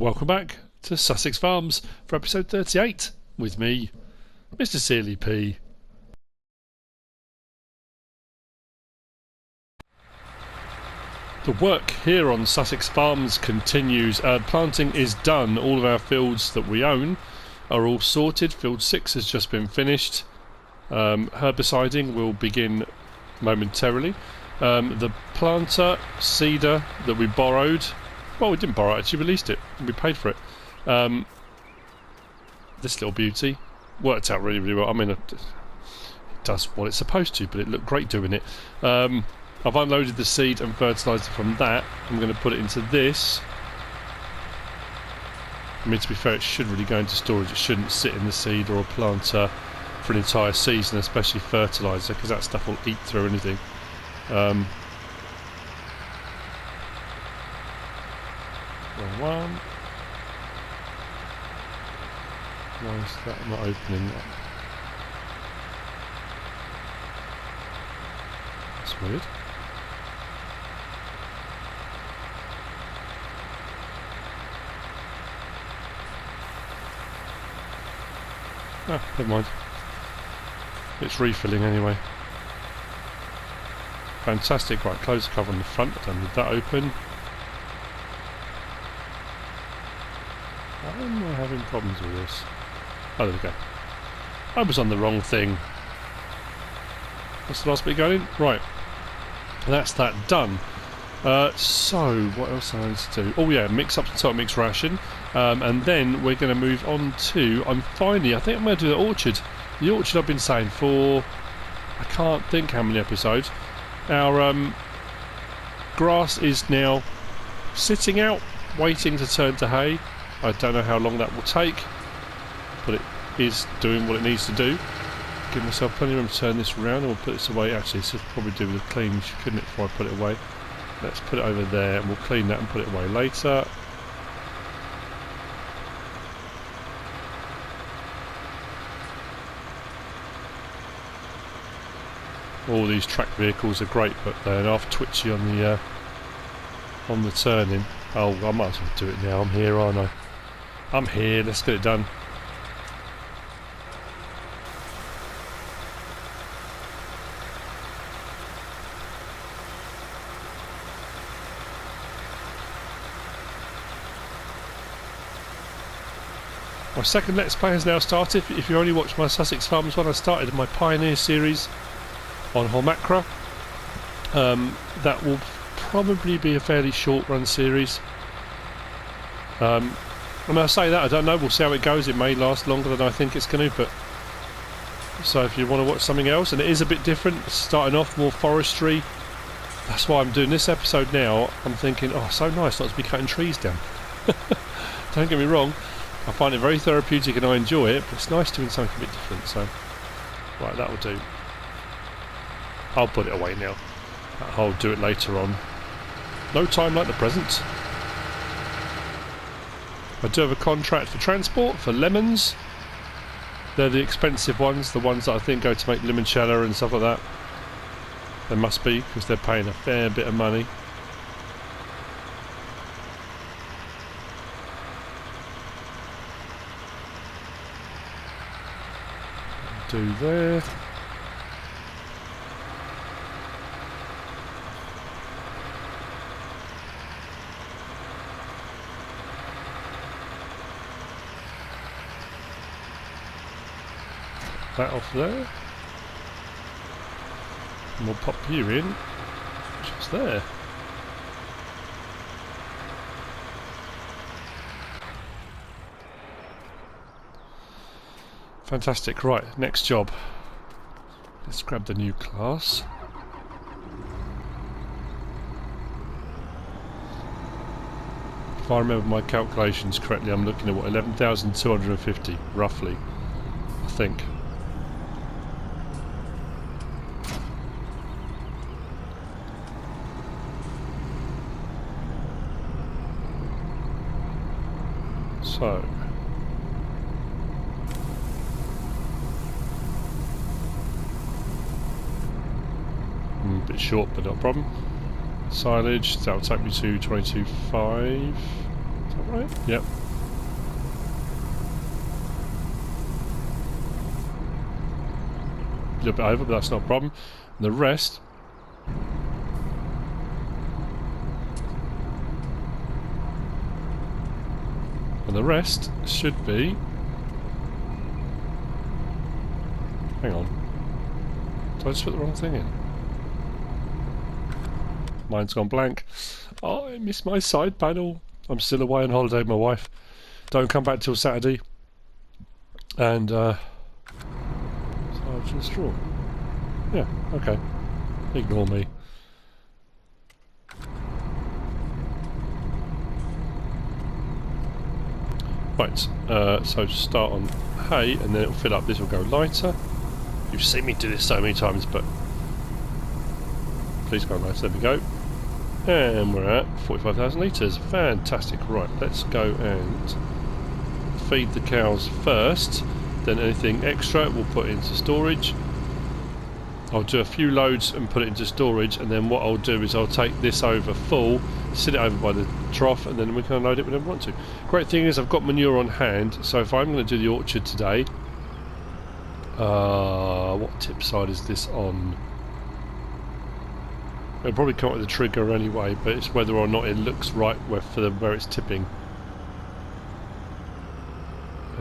Welcome back to Sussex Farms for episode 38 with me, MrSealyp. The work here on Sussex Farms continues. Planting is done. All of our fields that we own are all sorted. Field 6 has just been finished. Herbiciding will begin momentarily. The planter seeder that we borrowed, well, we didn't borrow it, actually released it. We paid for it. This little beauty worked out really, really well. I mean, it does what it's supposed to, but it looked great doing it. I've unloaded the seed and fertiliser from that. I'm going to put it into this. I mean, to be fair, it should really go into storage. It shouldn't sit in the seed or a planter for an entire season, especially fertiliser, because that stuff will eat through anything. Wrong one. Why is that not opening up? That's weird. Ah, never mind. It's refilling anyway. Fantastic. Right, close the cover on the front. I don't need that open. Why am I having problems with this? Oh, there we go. I was on the wrong thing. What's the last bit going in? Right. That's that done. So, what else I need to do? Oh yeah, mix up the top mix ration. And then we're going to move on to, I think I'm going to do the orchard. The orchard I've been saying for, I can't think how many episodes. Our grass is now sitting out, waiting to turn to hay. I don't know how long that will take, but it is doing what it needs to do. Give myself plenty of room to turn this around, and we'll put this away. Actually, this would probably do with a clean, couldn't it, before I put it away. Let's put it over there, and we'll clean that and put it away later. All these track vehicles are great, but they're half twitchy on the turning. Oh, I might as well do it now. I'm here, aren't I? I'm here. Let's get it done. My second Let's Play has now started. If you only watched my Sussex Farms one, I started my Pioneer series on Holmacra. That will probably be a fairly short run series. When I say that, I don't know, we'll see how it goes. It may last longer than I think it's going to, but so if you want to watch something else, and it is a bit different, starting off more forestry, that's why I'm doing this episode now. I'm thinking, oh, so nice not to be cutting trees down. Don't get me wrong, I find it very therapeutic and I enjoy it, but it's nice doing something a bit different. So right, that'll do. I'll put it away now. I'll do it later on. No time like the present. I do have a contract for transport for lemons. They're the expensive ones, the ones that I think go to make limoncello and stuff like that. They must be, because they're paying a fair bit of money. Do there. That off there, and we'll pop you in just there. Fantastic. Right, next job. Let's grab the new class. If I remember my calculations correctly, I'm looking at what, 11,250 roughly, I think. So a bit short, but not a problem. Silage, that'll take me to 22.5. Is that right? Yep. A little bit over, but that's not a problem. And the rest... And the rest should be... Hang on. Did I just put the wrong thing in? Mine's gone blank. Oh, I missed my side panel. I'm still away on holiday with my wife. Don't come back till Saturday. And, so I've just drawn. Yeah, okay. Ignore me. Right, so start on hay and then it'll fill up. This will go lighter. You've seen me do this so many times, but please go lighter. There we go. And we're at 45,000 litres. Fantastic. Right, let's go and feed the cows first. Then anything extra we'll put into storage. I'll do a few loads and put it into storage, and then what I'll do is I'll take this over full, sit it over by the trough, and then we can unload it whenever we want to. Great thing is I've got manure on hand, so if I'm going to do the orchard today, what tip side is this on? It'll probably come up with the trigger anyway, but it's whether or not it looks right where it's tipping.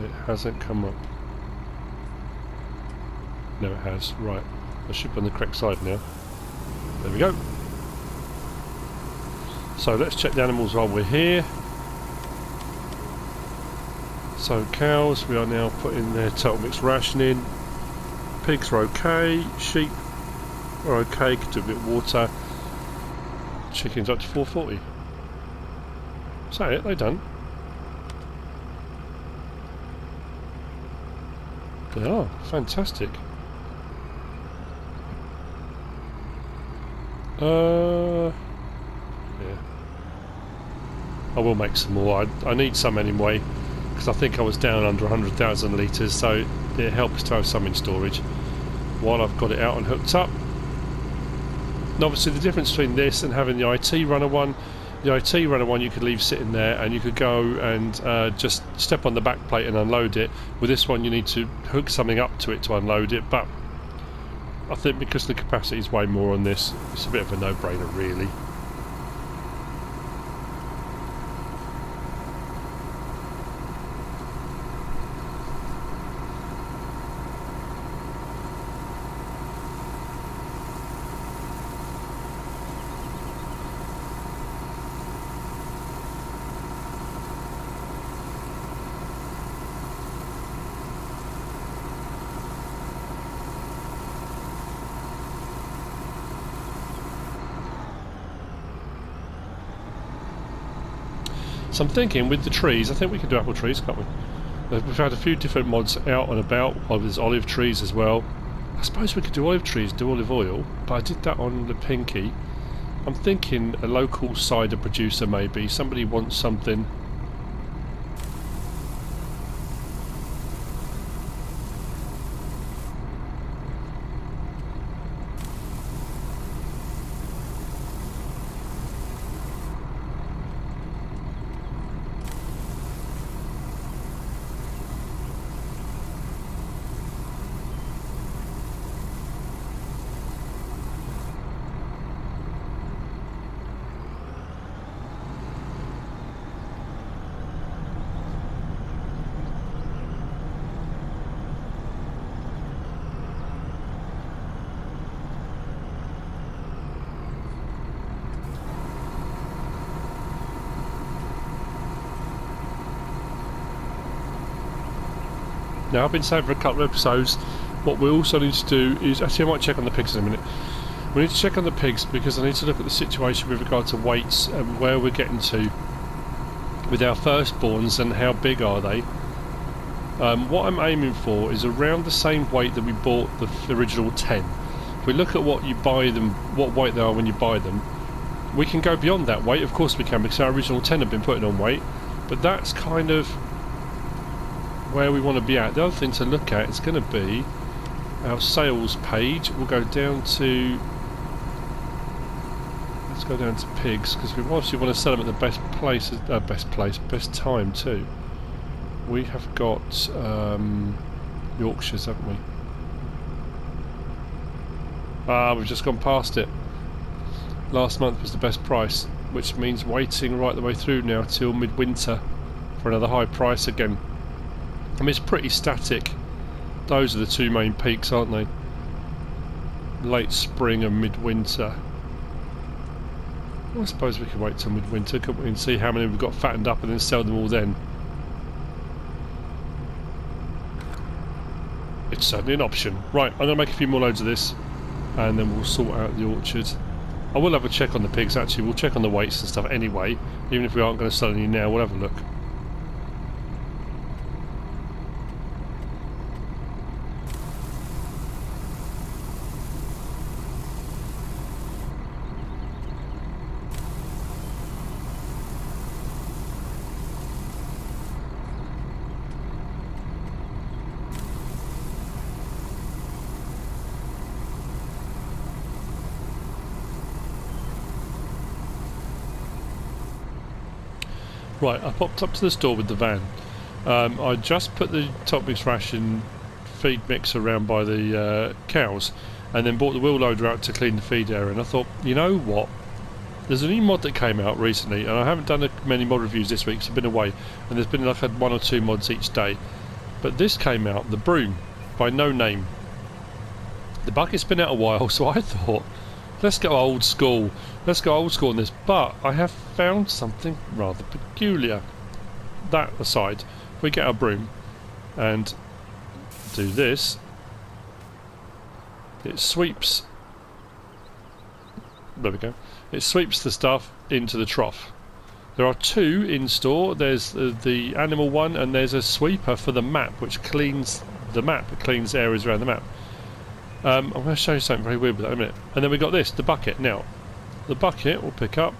It hasn't come up. No, it has. Right. I should be on the correct side now. There we go. So let's check the animals while we're here. So cows, we are now putting their total mixed ration in. Pigs are okay. Sheep are okay, could do a bit of water. Chickens up to 440. Is that it? They done? They are. Fantastic. Yeah. I will make some more. I need some anyway, because I think I was down under 100,000 litres, so it helps to have some in storage while I've got it out and hooked up. And obviously the difference between this and having the IT runner one, the IT runner one you could leave sitting there and you could go and just step on the back plate and unload it. With this one you need to hook something up to it to unload it, but I think because the capacity is way more on this, it's a bit of a no-brainer really. So I'm thinking with the trees, I think we can do apple trees, can't we? We've had a few different mods out and about. There's olive trees as well. I suppose we could do olive trees, do olive oil, but I did that on the Pinky. I'm thinking a local cider producer maybe. Somebody wants something. Now I've been saying for a couple of episodes, what we also need to do is, actually I might check on the pigs in a minute. We need to check on the pigs because I need to look at the situation with regard to weights and where we're getting to with our firstborns and how big are they. What I'm aiming for is around the same weight that we bought the original 10. If we look at what you buy them, what weight they are when you buy them, we can go beyond that weight, of course we can, because our original 10 have been putting on weight, but that's kind of where we want to be at. The other thing to look at is going to be our sales page. We'll go down to, let's Let's go down to pigs, because we obviously want to sell them at the best time too. We have got Yorkshires, haven't we? Ah, we've just gone past it. Last month was the best price, which means waiting right the way through now till midwinter for another high price again. I mean, it's pretty static. Those are the two main peaks, aren't they? Late spring and midwinter. Well, I suppose we could wait till midwinter, couldn't we, and see how many we've got fattened up and then sell them all then. It's certainly an option. Right, I'm going to make a few more loads of this and then we'll sort out the orchard. I will have a check on the pigs actually, we'll check on the weights and stuff anyway, even if we aren't going to sell any now, we'll have a look. Right, I popped up to the store with the van. I just put the top mix ration feed mix around by the cows and then brought the wheel loader out to clean the feed area, and I thought, you know what, there's a new mod that came out recently and I haven't done many mod reviews this week because I've been away and there's been like had 1 or 2 mods each day, but this came out, the broom by No Name. The bucket's been out a while, so I thought, let's go old school. Let's go old school on this, but I have found something rather peculiar. That aside, if we get our broom and do this, it sweeps. There we go. It sweeps the stuff into the trough. There are 2 in store. There's the animal one, and there's a sweeper for the map, which cleans the map. It cleans areas around the map. I'm going to show you something very weird with that in a minute. And then we got this, the bucket. Now, the bucket will pick up.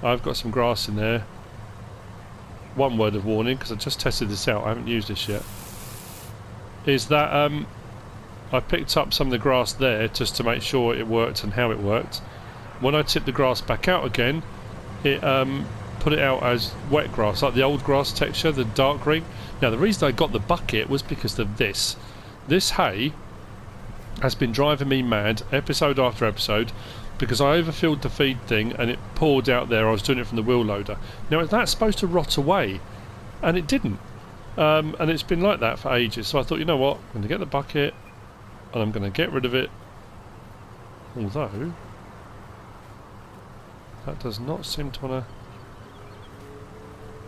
I've got some grass in there. One word of warning, because I just tested this out. I haven't used this yet. Is that I picked up some of the grass there just to make sure it worked and how it worked. When I tipped the grass back out again, it put it out as wet grass, like the old grass texture, the dark green. Now, the reason I got the bucket was because of this. This hay has been driving me mad episode after episode because I overfilled the feed thing and it poured out there. I was doing it from the wheel loader. Now that's supposed to rot away and it didn't, and it's been like that for ages, so I thought, you know what, I'm going to get the bucket and I'm going to get rid of it, although that does not seem to want to.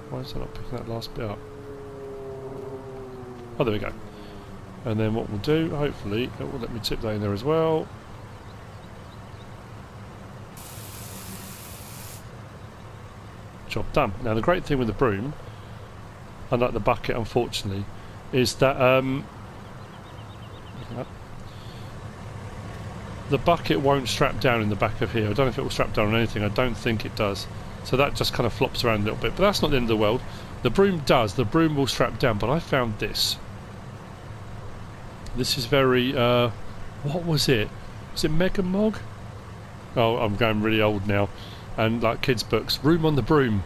Why is that not picking that last bit up? Oh, there we go. And then what we'll do, hopefully, it will let me tip that in there as well. Job done. Now the great thing with the broom, unlike the bucket unfortunately, is that the bucket won't strap down in the back of here. I don't know if it will strap down on anything, I don't think it does. So that just kind of flops around a little bit, but that's not the end of the world. The broom does, the broom will strap down, but I found this. This is very, what was it? Was it Mega Mog? Oh, I'm going really old now. And like kids' books. Room on the broom.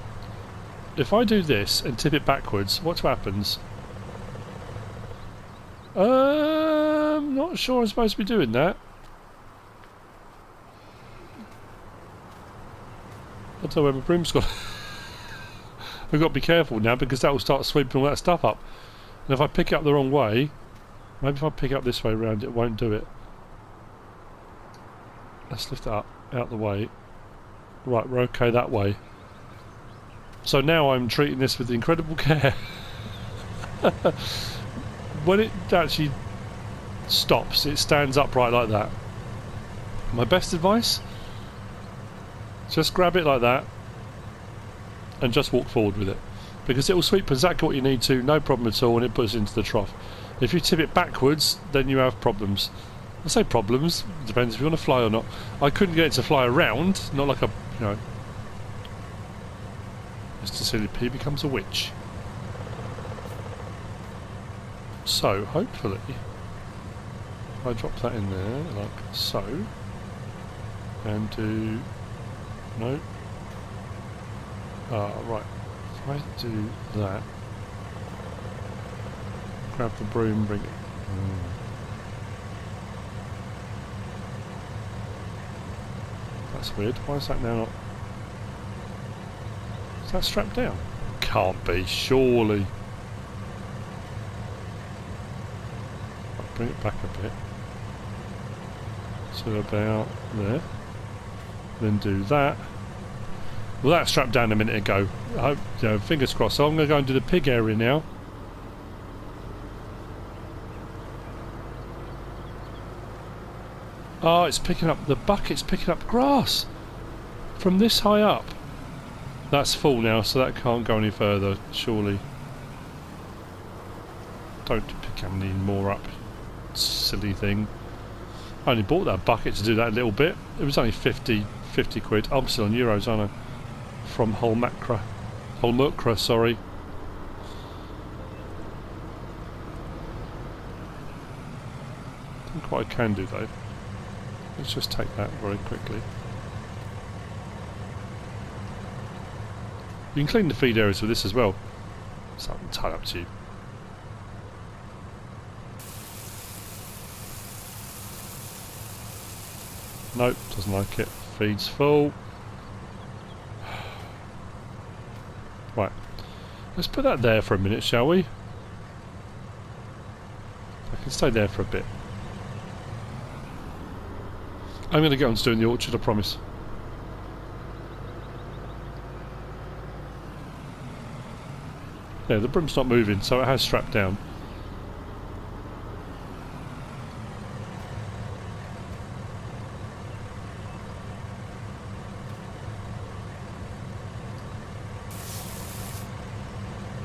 If I do this and tip it backwards, what happens? Not sure I'm supposed to be doing that. I don't know where my broom's gone. I've got to be careful now because that will start sweeping all that stuff up. And if I pick it up the wrong way, maybe if I pick it up this way around, it won't do it. Let's lift it up, out the way. Right, we're okay that way. So now I'm treating this with incredible care. When it actually stops, it stands upright like that. My best advice? Just grab it like that and just walk forward with it. Because it will sweep exactly what you need to, no problem at all, and it puts it into the trough. If you tip it backwards, then you have problems. I say problems, depends if you want to fly or not. I couldn't get it to fly around, not like a, you know, MrSealyp becomes a witch. So, hopefully, if I drop that in there, like so, and do No. Right. If I do that, grab the broom, bring it. That's weird. Why is that now not? Is that strapped down? Can't be, surely. I'll bring it back a bit. So about there. Then do that. Well, that strapped down a minute ago. I hope, you know, fingers crossed. So I'm going to go and do the pig area now. Oh, it's picking up, the bucket's picking up grass from this high up. That's full now, so that can't go any further, surely. Don't pick any more up, silly thing. I only bought that bucket to do that little bit. It was only 50 quid. I'm still on euros, aren't I? From Holmukra, sorry. I think what I can do though. Let's just take that very quickly. You can clean the feed areas with this as well. So it's entirely up to you. Nope, doesn't like it. Feed's full. Right. Let's put that there for a minute, shall we? I can stay there for a bit. I'm going to get on to doing the orchard, I promise. Yeah, the broom's not moving, so it has strapped down.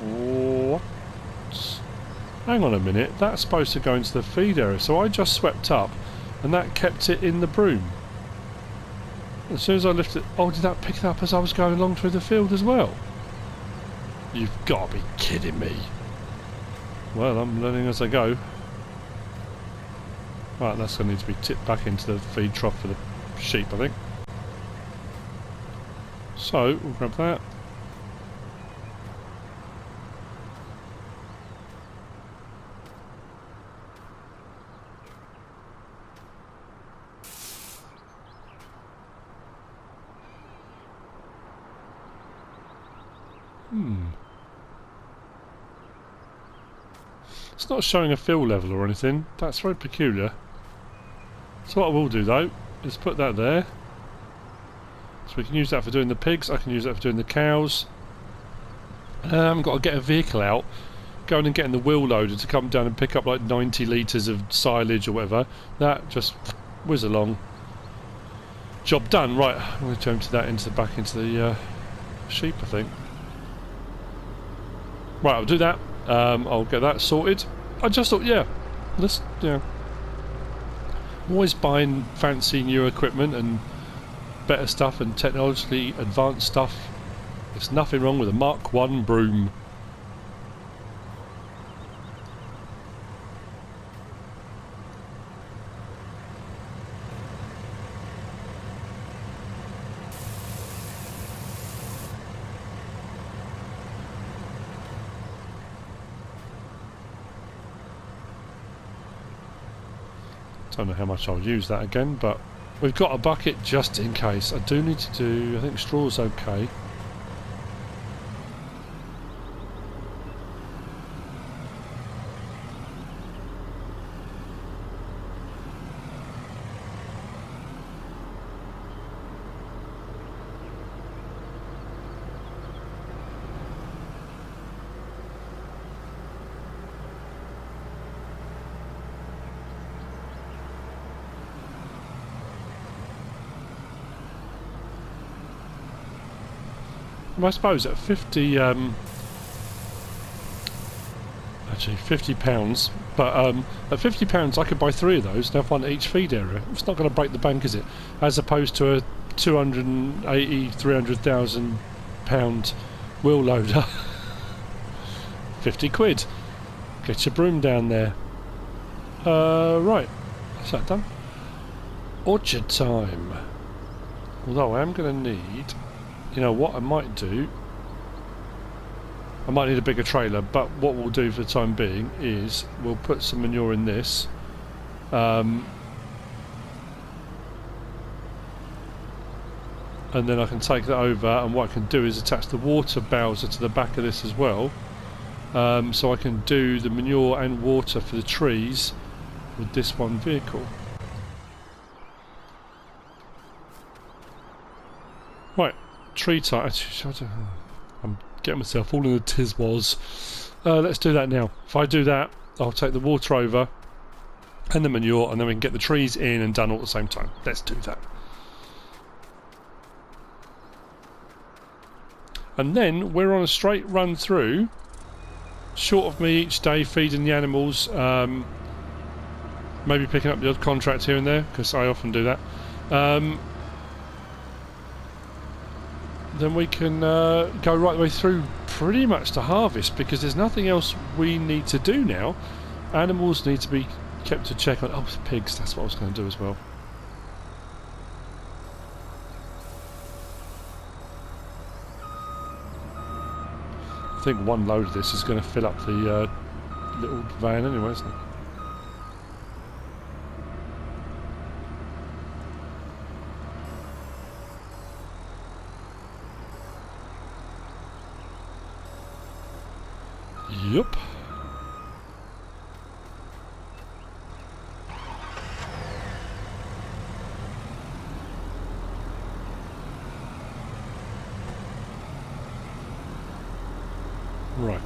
What? Hang on a minute, that's supposed to go into the feed area, so I just swept up and that kept it in the broom. As soon as I lifted it, oh, did that pick it up as I was going along through the field as well? You've got to be kidding me. Well, I'm learning as I go. Right, that's going to need to be tipped back into the feed trough for the sheep, I think. So, we'll grab that. It's not showing a fill level or anything. That's very peculiar. So what I will do though is put that there. So we can use that for doing the pigs. I can use that for doing the cows. I've got to get a vehicle out, going and getting the wheel loader to come down and pick up like 90 litres of silage or whatever. That just whiz along. Job done. Right, I'm going to empty that back into the sheep, I think. Right, I'll do that. I'll get that sorted. I just thought, yeah, let's, I'm always buying fancy new equipment and better stuff and technologically advanced stuff. There's nothing wrong with a Mark 1 broom. Don't know how much I'll use that again, but we've got a bucket just in case. I do need to do, I think straw's okay. I suppose at 50, actually £50, but at £50 I could buy 3 of those and have one at each feed area. It's not going to break the bank, is it? As opposed to a 280, £300,000 wheel loader. 50 quid. Get your broom down there. Right, that's that done. Orchard time. Although I am going to need, you know what I might do, I might need a bigger trailer, but what we'll do for the time being is we'll put some manure in this. And then I can take that over, and what I can do is attach the water bowser to the back of this as well, so I can do the manure and water for the trees with this one vehicle. Right, tree type. I'm getting myself all in the tiz-was. Let's do that now. If I do that, I'll take the water over and the manure, and then we can get the trees in and done all at the same time. Let's do that. And then we're on a straight run through, short of me each day feeding the animals, maybe picking up the odd contract here and there, because I often do that. Then we can go right the way through pretty much to harvest, because there's nothing else we need to do now. Animals need to be kept to check on. Oh, pigs, that's what I was going to do as well. I think one load of this is going to fill up the little van anyway, isn't it? Yup. Right.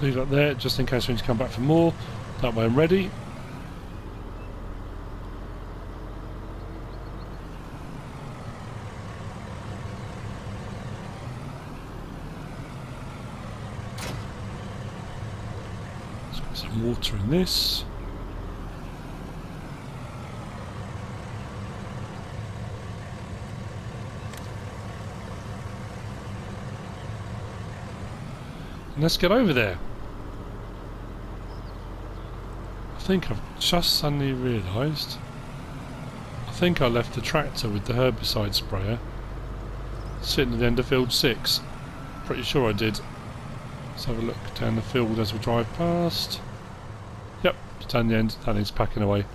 Leave that there just in case we need to come back for more. That way I'm ready. Let's put some water in this. And let's get over there. I think I've just suddenly realised, I think I left the tractor with the herbicide sprayer sitting at the end of field 6. Pretty sure I did. Let's have a look down the field as we drive past. Yep, it's down the end, that needs packing away.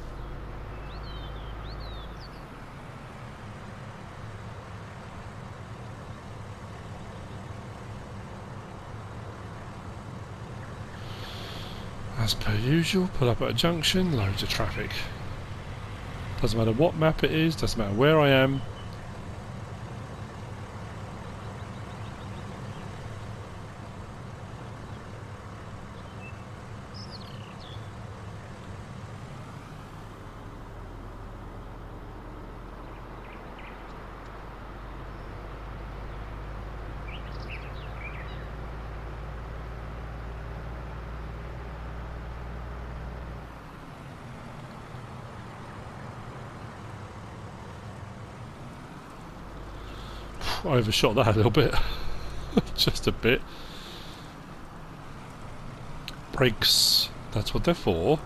As per usual, pull up at a junction, loads of traffic. Doesn't matter what map it is, doesn't matter where I am. I overshot that a little bit. Just a bit. Brakes, that's what they're for.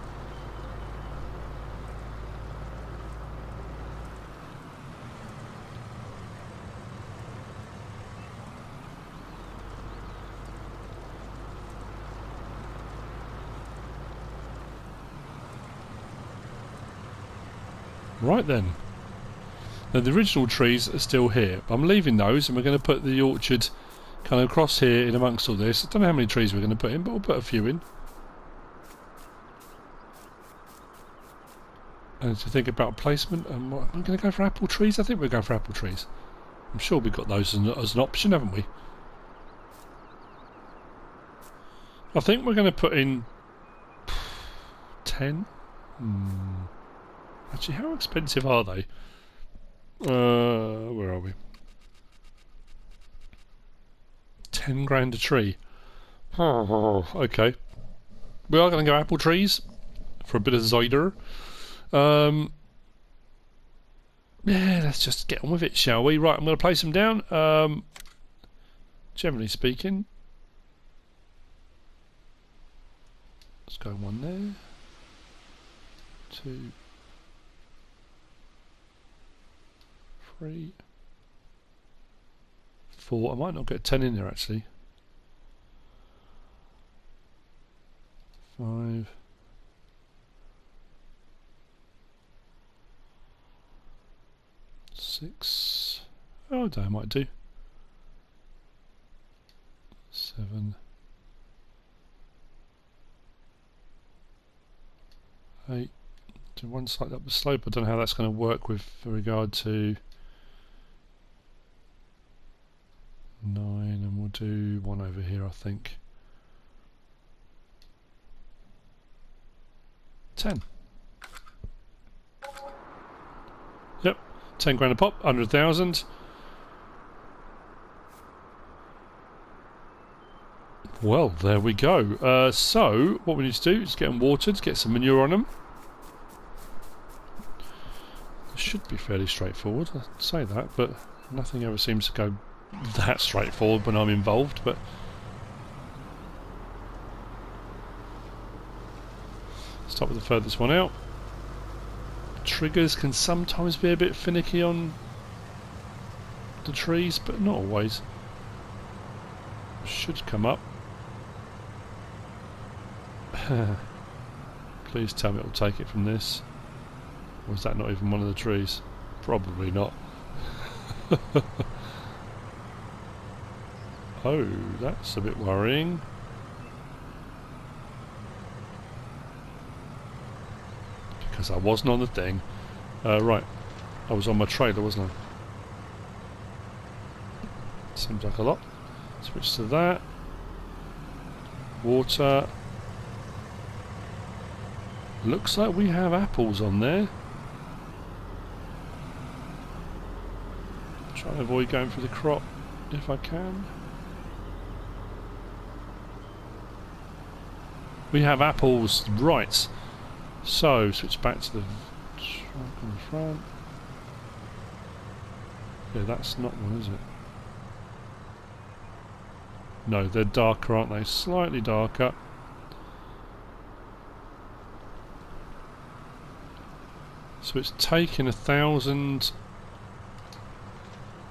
Right then. Now the original trees are still here. I'm leaving those and we're going to put the orchard kind of across here in amongst all this. I don't know how many trees we're going to put in, but we'll put a few in. And to think about placement, and what, am I going to go for apple trees? I think we're going for apple trees. I'm sure we've got those as an option, haven't we? I think we're going to put in 10. Actually, how expensive are they? Where are we? 10 grand a tree. Oh, okay. We are going to go apple trees for a bit of cider. Yeah, let's just get on with it, shall we? Right, I'm going to place them down. Generally speaking, let's go 1 there, 2, 3, 4. I might not get 10 in there actually. 5. 6. Oh, I might do. 7. 8. Do one slightly up the slope. I don't know how that's going to work with regard to 9, and we'll do 1 over here, I think. 10. Yep, 10 grand a pop, 100,000. Well, there we go. So, what we need to do is get them watered, get some manure on them. It should be fairly straightforward, I say that, but nothing ever seems to go that straightforward when I'm involved, but start with the furthest one out. Triggers can sometimes be a bit finicky on the trees, but not always. Should come up. Please tell me it'll take it from this. Or is that not even one of the trees? Probably not. Oh, that's a bit worrying. Because I wasn't on the thing. Right, I was on my trailer, wasn't I? Seems like a lot. Switch to that. Water. Looks like we have apples on there. Try and avoid going through the crop if I can. We have apples, right. So, switch back to the trunk on the front. Yeah, that's not one, is it? No, they're darker, aren't they? Slightly darker. So it's taking 1,000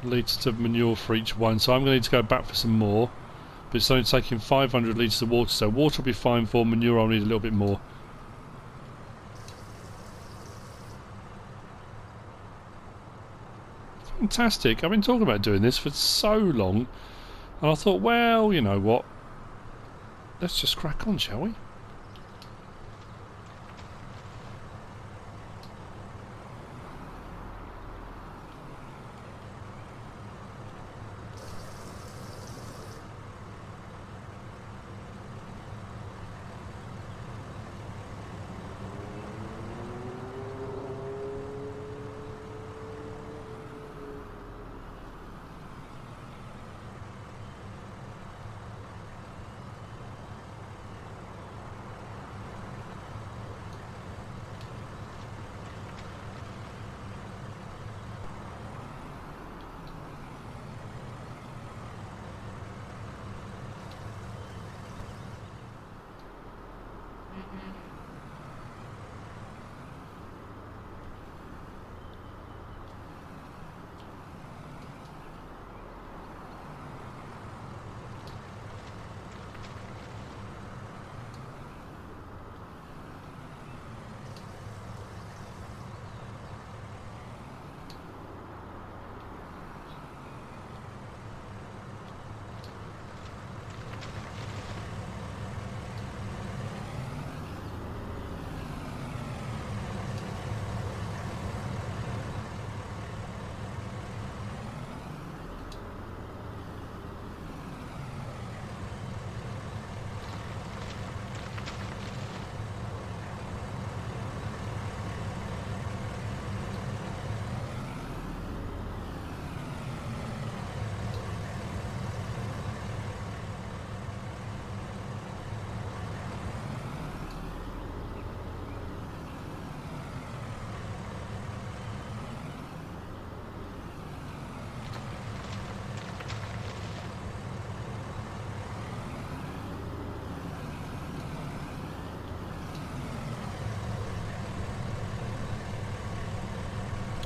litres of manure for each one. So I'm going to need to go back for some more. But it's only taking 500 litres of water. So water will be fine for manure. I'll need a little bit more. Fantastic. I've been talking about doing this for so long. And I thought, well, you know what? Let's just crack on, shall we?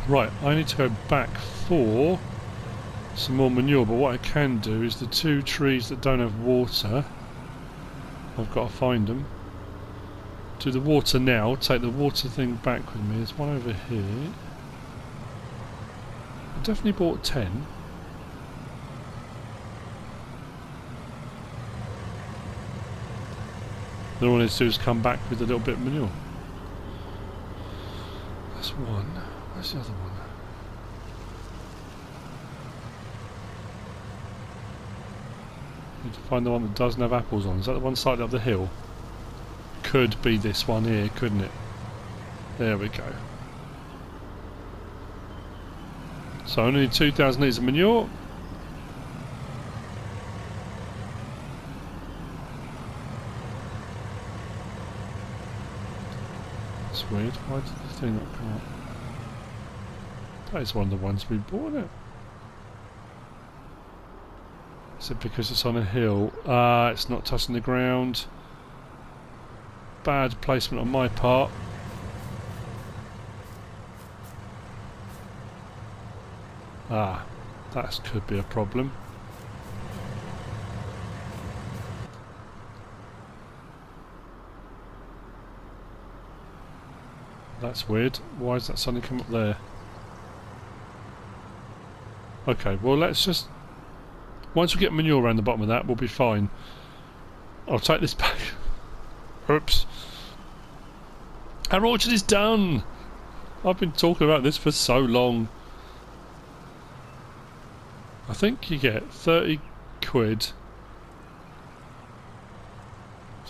Right, I need to go back for some more manure, but what I can do is the 2 trees that don't have water, I've got to find them. Do the water now, take the water thing back with me. There's one over here. I definitely bought 10. Then all I need to do is come back with a little bit of manure. That's one. Where's the other one? Need to find the one that doesn't have apples on. Is that the one slightly up the hill? Could be this one here, couldn't it? There we go. So I only need 2,000 litres of manure. That's weird. Why did the thing not come up? That is one of the ones we bought, isn't it? Is it because it's on a hill? It's not touching the ground. Bad placement on my part. That could be a problem. That's weird. Why has that suddenly come up there? Okay, well let's just... Once we get manure around the bottom of that, we'll be fine. I'll take this back. Oops. Our orchard is done! I've been talking about this for so long. I think you get 30 quid.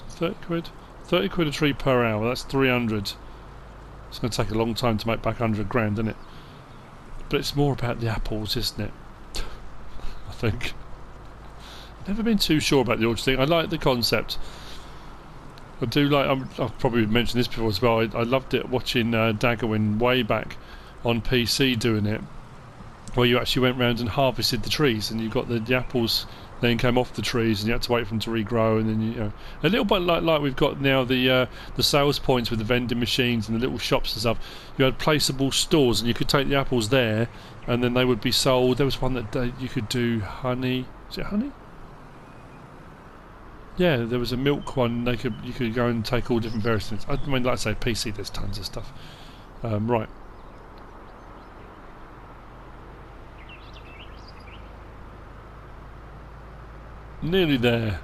30 quid? 30 quid a tree per hour, that's 300. It's going to take a long time to make back 100 grand, isn't it? But it's more about the apples, isn't it? I think. Never been too sure about the orchard thing. I like the concept. I do like... I've probably mentioned this before as well. I loved it watching Daggerwin way back on PC doing it, where you actually went round and harvested the trees, and you got the apples then came off the trees, and you had to wait for them to regrow, and then you know, a little bit like we've got now the sales points with the vending machines and the little shops and stuff. You had placeable stores, and you could take the apples there, and then they would be sold. There was one that you could do honey. Is it honey? Yeah, there was a milk one. You could go and take all different various things. I mean, like I say, PC, there's tons of stuff. Right. Nearly there.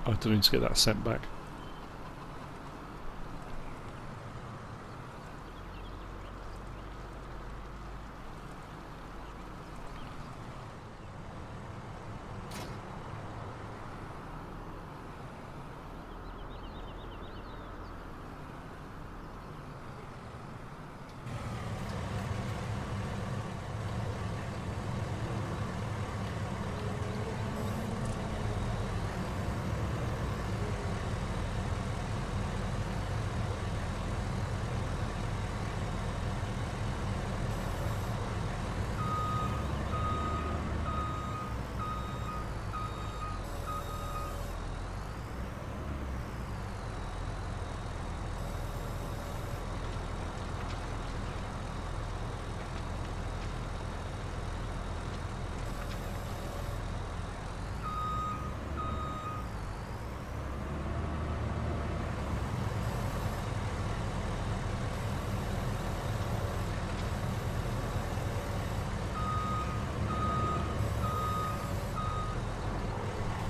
I do need to get that sent back.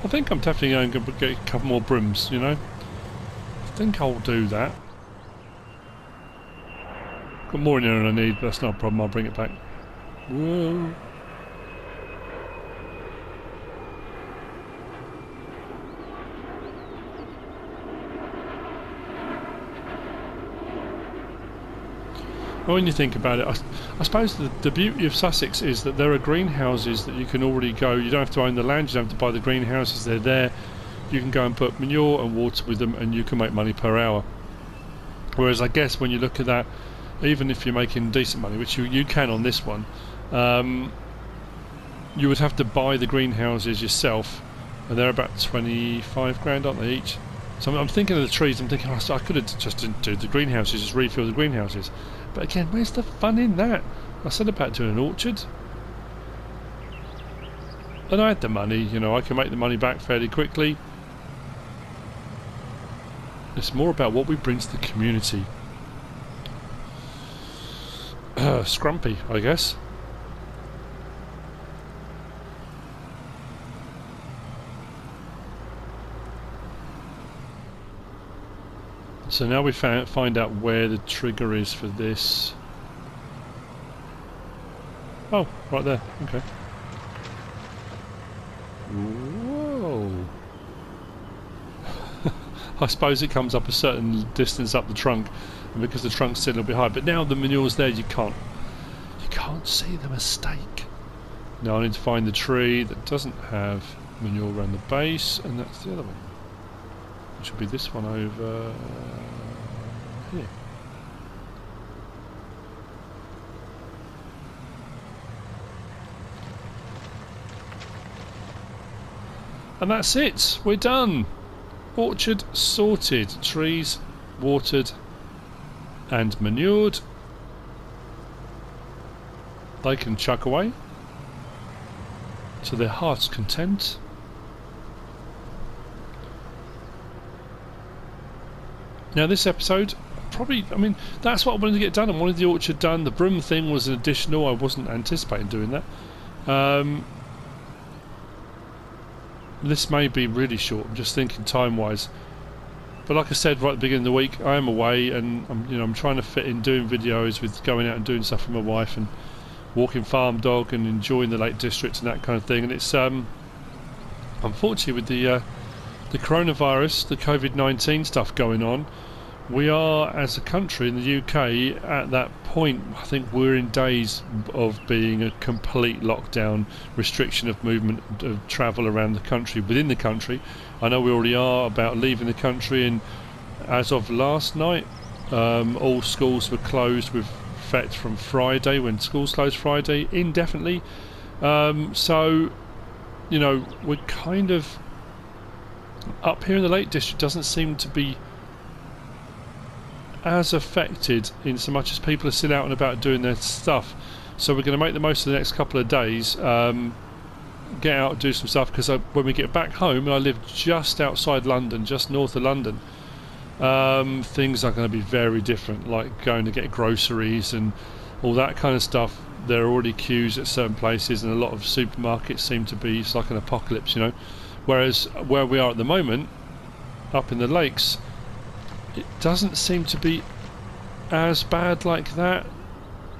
I think I'm definitely going to get a couple more brooms, you know. I think I'll do that. Got more in there than I need, but that's not a problem, I'll bring it back. Whoa. Well, when you think about it, I suppose the beauty of Sussex is that there are greenhouses that you can already go. You don't have to own the land, you don't have to buy the greenhouses, they're there. You can go and put manure and water with them and you can make money per hour. Whereas I guess when you look at that, even if you're making decent money, which you can on this one, you would have to buy the greenhouses yourself, and they're about 25 grand, aren't they, each? So I'm thinking of the trees. I'm thinking, oh, I could have just didn't do the greenhouses, just refill the greenhouses. But again, where's the fun in that? I said about doing an orchard. And I had the money, you know, I can make the money back fairly quickly. It's more about what we bring to the community. Scrumpy, I guess. So now we find out where the trigger is for this. Oh, right there, okay. Whoa. I suppose it comes up a certain distance up the trunk, and because the trunk's still a little bit high, but now the manure's there, you can't see the mistake. Now I need to find the tree that doesn't have manure around the base, and that's the other one, which will be this one over here. And that's it, we're done. Orchard sorted, trees watered and manured. They can chuck away to their heart's content. Now this episode, probably, I mean, that's what I wanted to get done. I wanted the orchard done. The broom thing was an additional, I wasn't anticipating doing that. This may be really short, I'm just thinking time-wise. But like I said right at the beginning of the week, I am away, and I'm trying to fit in doing videos with going out and doing stuff with my wife and walking farm dog and enjoying the Lake District and that kind of thing. And it's unfortunately with the coronavirus, the COVID-19 stuff going on, we are, as a country in the UK, at that point. I think we're in days of being a complete lockdown, restriction of movement, of travel around the country, within the country. I know we already are about leaving the country, and as of last night, all schools were closed with effect from Friday, when schools closed Friday, indefinitely. So, you know, we're kind of up here in the Lake District, doesn't seem to be as affected in so much as people are still out and about doing their stuff. So we're going to make the most of the next couple of days, get out and do some stuff, because when we get back home, and I live just outside London, just north of London, things are going to be very different, like going to get groceries and all that kind of stuff. There are already queues at certain places, and a lot of supermarkets seem to be, it's like an apocalypse, you know. Whereas where we are at the moment, up in the lakes, it doesn't seem to be as bad like that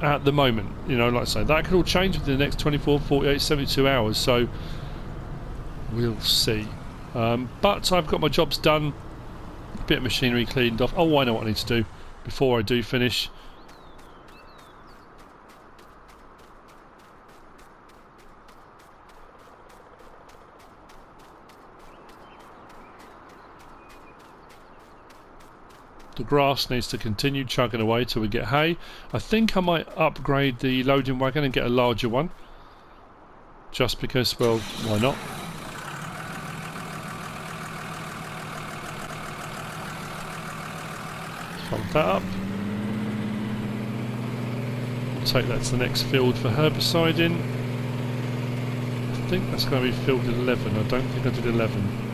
at the moment. You know, like I say, that could all change within the next 24, 48, 72 hours, so we'll see. But I've got my jobs done, a bit of machinery cleaned off. Oh, I know what I need to do before I do finish. The grass needs to continue chugging away till we get hay. I think I might upgrade the loading wagon and get a larger one, just because, well, why not? Fold that up. We'll take that to the next field for herbiciding. I think that's going to be field 11. I don't think I did 11.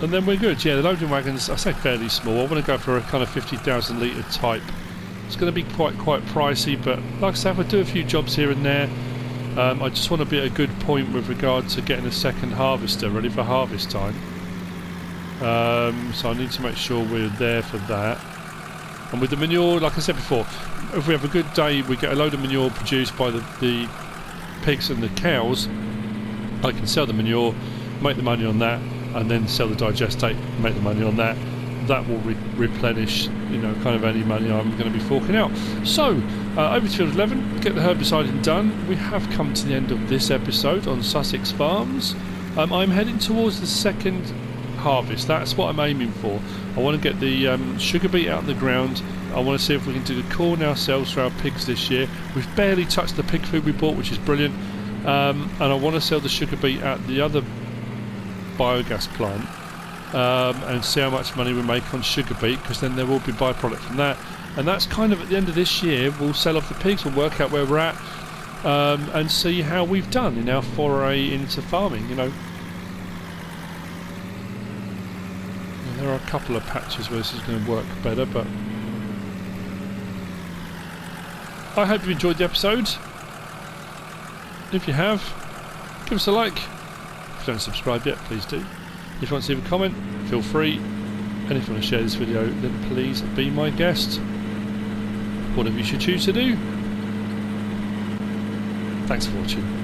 And then we're good. Yeah, the loading wagons, I say fairly small. I want to go for a kind of 50,000 litre type. It's going to be quite pricey, but like I said, I do a few jobs here and there. I just want to be at a good point with regard to getting a second harvester ready for harvest time. So I need to make sure we're there for that. And with the manure, like I said before, if we have a good day, we get a load of manure produced by the pigs and the cows. I can sell the manure, make the money on that, and then sell the digestate, make the money on that. That will replenish, you know, kind of any money I'm going to be forking out. So, over to field 11, get the herbiciding done. We have come to the end of this episode on Sussex Farms. I'm heading towards the second harvest. That's what I'm aiming for. I want to get the sugar beet out of the ground. I want to see if we can do the corn ourselves for our pigs this year. We've barely touched the pig food we bought, which is brilliant. and I want to sell the sugar beet at the other biogas plant, and see how much money we make on sugar beet, because then there will be byproduct from that. And that's kind of at the end of this year. We'll sell off the pigs, we'll work out where we're at, and see how we've done in our foray into farming, you know. And there are a couple of patches where this is going to work better, but I hope you enjoyed the episode. If you have, give us a like. If you don't subscribe yet, please do. If you want to leave a comment, feel free. And if you want to share this video, then please be my guest. Whatever you should choose to do. Thanks for watching.